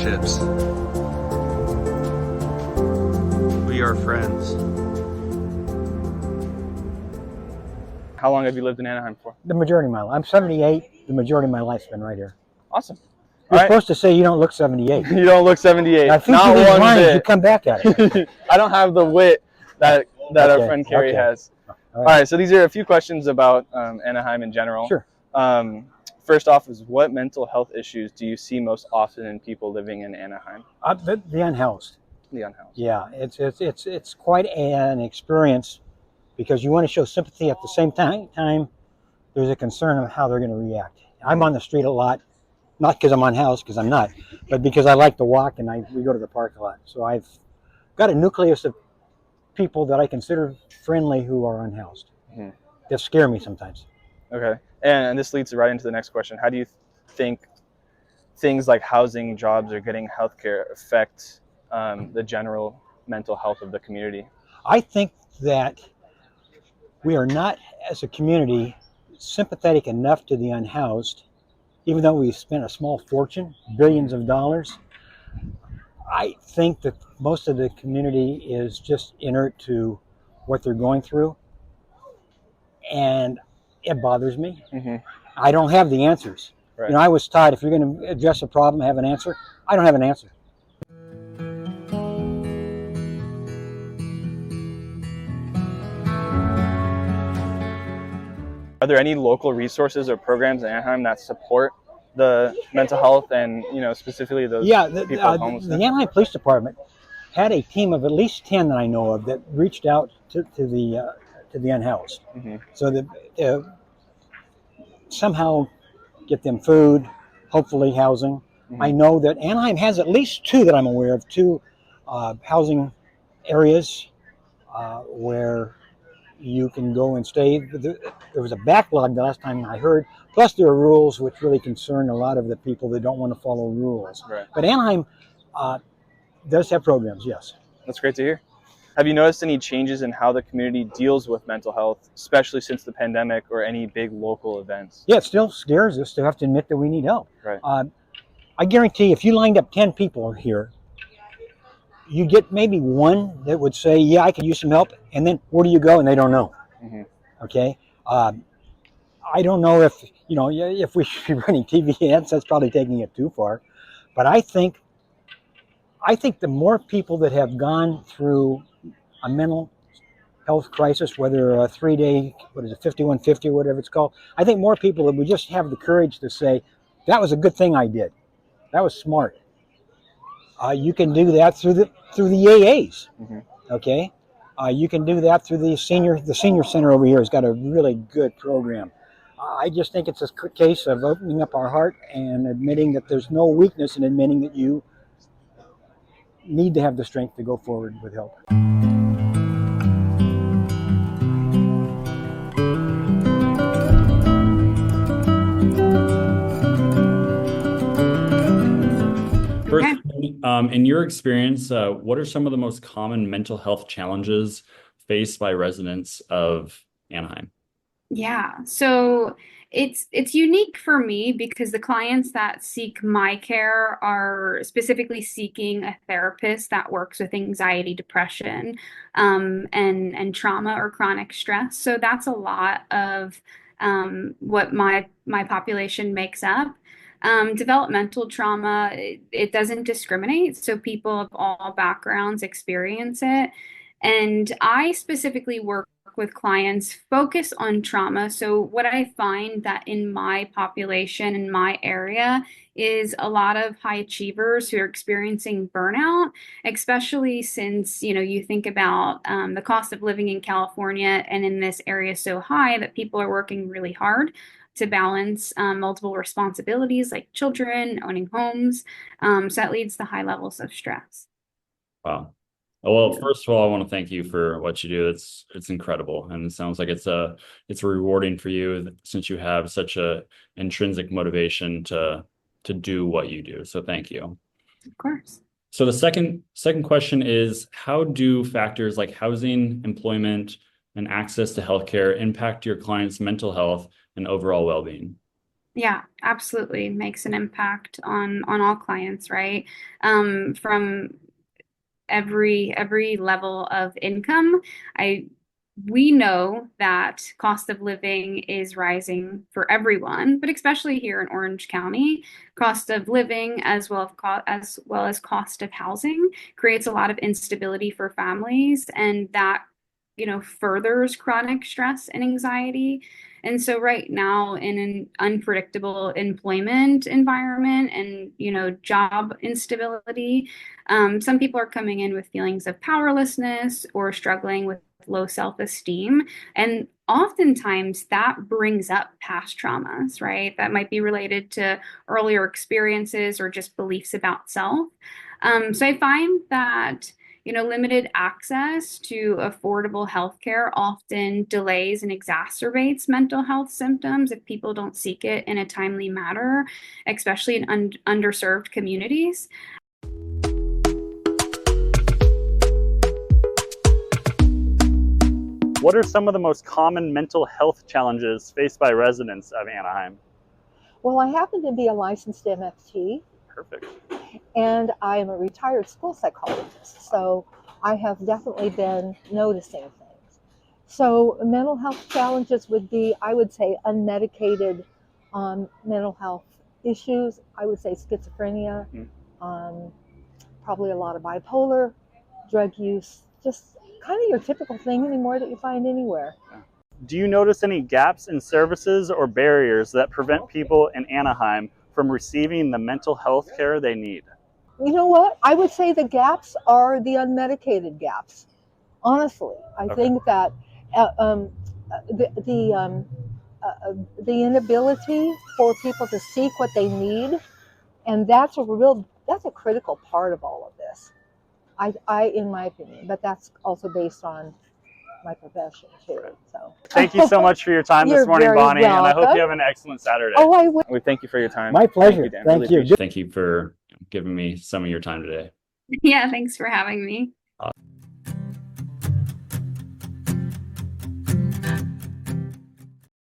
friendships. We are friends. How long have you lived in Anaheim for? The majority of my life. I'm 78. The majority of my life's been right here. Awesome. You're All right. supposed to say you don't look 78. You don't look 78. I think Not you leave one lines, bit. you come back at it. I don't have the wit that our friend Carrie has. All right. So these are a few questions about Anaheim in general. Sure. First off is, what mental health issues do you see most often in people living in Anaheim? The unhoused. The unhoused. Yeah, it's quite an experience because you want to show sympathy at the same time. There's a concern of how they're going to react. I'm on the street a lot, not because I'm unhoused, because I'm not, but because I like to walk and we go to the park a lot. So I've got a nucleus of people that I consider friendly who are unhoused. Mm-hmm. That scare me sometimes. Okay. And this leads right into the next question. How do you think things like housing, jobs, or getting healthcare affect the general mental health of the community? I think that we are not, as a community, sympathetic enough to the unhoused, even though we've spent a small fortune, billions of dollars. I think that most of the community is just inert to what they're going through, and it bothers me. Mm-hmm. I don't have the answers. Right. I was taught if you're going to address a problem, have an answer. I don't have an answer. Are there any local resources or programs in Anaheim that support the mental health and, specifically those people with homelessness? The Anaheim Police Department had a team of at least 10 that I know of that reached out to the unhoused. Mm-hmm. So that somehow get them food, hopefully housing. Mm-hmm. I know that Anaheim has at least two that I'm aware of, two housing areas where you can go and stay. There was a backlog the last time I heard, plus there are rules which really concern a lot of the people that don't want to follow rules. Right. But Anaheim does have programs, yes. That's great to hear. Have you noticed any changes in how the community deals with mental health, especially since the pandemic or any big local events? Yeah, it still scares us to have to admit that we need help. Right. I guarantee if you lined up 10 people here, you get maybe one that would say, yeah, I could use some help. And then where do you go? And they don't know. Mm-hmm. Okay. I don't know if we should be running TV ads, that's probably taking it too far. But I think the more people that have gone through a mental health crisis, whether a 3-day, 5150 or whatever it's called, I think more people that would just have the courage to say, that was a good thing I did. That was smart. You can do that through the AAs. Mm-hmm. Okay. You can do that through the senior center over here has got a really good program. I just think it's a case of opening up our heart and admitting that there's no weakness in admitting that you need to have the strength to go forward with help. First, in your experience, what are some of the most common mental health challenges faced by residents of Anaheim? Yeah, so it's unique for me because the clients that seek my care are specifically seeking a therapist that works with anxiety, depression, and trauma or chronic stress. So that's a lot of what my population makes up. Developmental trauma, it doesn't discriminate, so people of all backgrounds experience it. And I specifically work with clients focus on trauma. So what I find that in my population, in my area, is a lot of high achievers who are experiencing burnout, especially since, you think about the cost of living in California and in this area so high that people are working really hard to balance multiple responsibilities like children, owning homes. So that leads to high levels of stress. Wow. Well, first of all, I want to thank you for what you do. It's incredible, and it sounds like it's rewarding for you since you have such a intrinsic motivation to do what you do. So thank you. Of course. So the second question is, how do factors like housing, employment, and access to healthcare impact your clients' mental health and overall well-being? Yeah, absolutely makes an impact on all clients, right? From every level of income. I We know that cost of living is rising for everyone, but especially here in Orange County, cost of living as well as cost of housing creates a lot of instability for families, and that furthers chronic stress and anxiety. And so right now in an unpredictable employment environment and job instability, some people are coming in with feelings of powerlessness or struggling with low self-esteem. And oftentimes that brings up past traumas, right? That might be related to earlier experiences or just beliefs about self. So I find that limited access to affordable healthcare often delays and exacerbates mental health symptoms if people don't seek it in a timely manner, especially in underserved communities. What are some of the most common mental health challenges faced by residents of Anaheim? Well, I happen to be a licensed MFT, Perfect. and I am a retired school psychologist, so I have definitely been noticing things. So mental health challenges would be, I would say, unmedicated mental health issues. I would say schizophrenia, probably a lot of bipolar, drug use, just kind of your typical thing anymore that you find anywhere. Do you notice any gaps in services or barriers that prevent people in Anaheim from receiving the mental health care they need? You know what? I would say the gaps are the unmedicated gaps. Honestly, I think that the the inability for people to seek what they need, and that's a critical part of all of this. In my opinion, but that's also based on my profession too. So Thank you so much for your time this You're morning, very Bonnie, and I hope welcome. you have an excellent Saturday. Oh, I will. We thank you for your time. My pleasure. Dan. Thank Really you. appreciate it. Thank you for giving me some of your time today. Yeah, thanks for having me.